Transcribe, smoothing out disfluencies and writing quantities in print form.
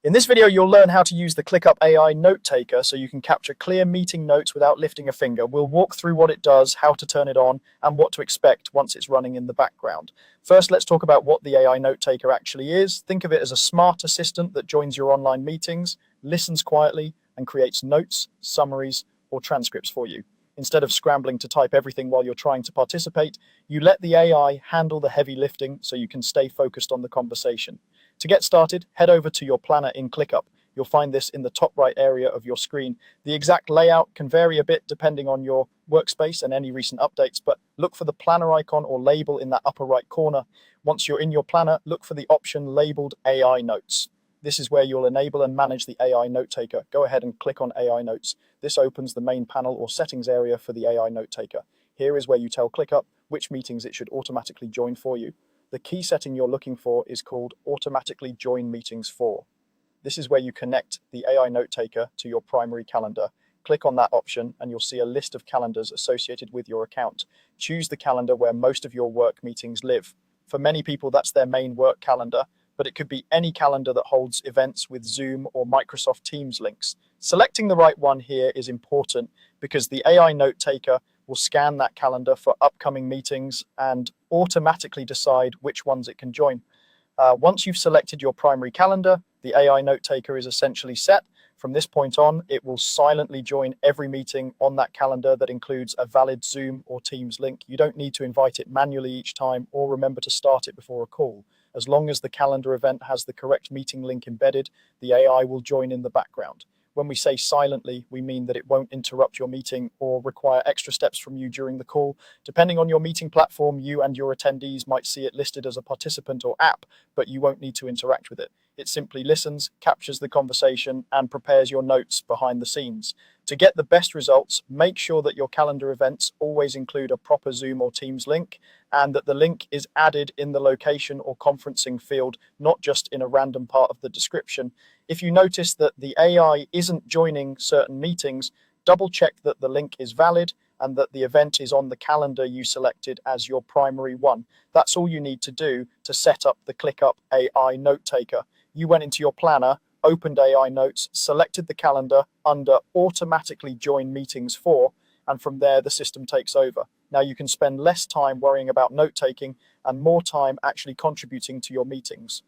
In this video, you'll learn how to use the ClickUp AI Note Taker so you can capture clear meeting notes without lifting a finger. We'll walk through what it does, how to turn it on, and what to expect once it's running in the background. First, let's talk about what the AI Note Taker actually is. Think of it as a smart assistant that joins your online meetings, listens quietly, and creates notes, summaries, or transcripts for you. Instead of scrambling to type everything while you're trying to participate, you let the AI handle the heavy lifting so you can stay focused on the conversation. To get started, head over to your planner in ClickUp. You'll find this in the top right area of your screen. The exact layout can vary a bit depending on your workspace and any recent updates, but look for the planner icon or label in that upper right corner. Once you're in your planner, look for the option labeled AI Notes. This is where you'll enable and manage the AI Note Taker. Go ahead and click on AI Notes. This opens the main panel or settings area for the AI Note Taker. Here is where you tell ClickUp which meetings it should automatically join for you. The key setting you're looking for is called Automatically Join Meetings For. This is where you connect the AI Note Taker to your primary calendar. Click on that option and you'll see a list of calendars associated with your account. Choose the calendar where most of your work meetings live. For many people, that's their main work calendar, but it could be any calendar that holds events with Zoom or Microsoft Teams links. Selecting the right one here is important because the AI Note Taker will scan that calendar for upcoming meetings and automatically decide which ones it can join. Once you've selected your primary calendar, the AI Note Taker is essentially set. From this point on, it will silently join every meeting on that calendar that includes a valid Zoom or Teams link. You don't need to invite it manually each time or remember to start it before a call. As long as the calendar event has the correct meeting link embedded, the AI will join in the background. When we say silently, we mean that it won't interrupt your meeting or require extra steps from you during the call. Depending on your meeting platform, you and your attendees might see it listed as a participant or app, but you won't need to interact with it. It simply listens, captures the conversation, and prepares your notes behind the scenes. To get the best results, make sure that your calendar events always include a proper Zoom or Teams link, and that the link is added in the location or conferencing field, not just in a random part of the description. If you notice that the AI isn't joining certain meetings, double check that the link is valid and that the event is on the calendar you selected as your primary one. That's all you need to do to set up the ClickUp AI Note Taker. You went into your planner, opened AI Notes, selected the calendar under Automatically Join Meetings For, and from there the system takes over. Now you can spend less time worrying about note taking and more time actually contributing to your meetings.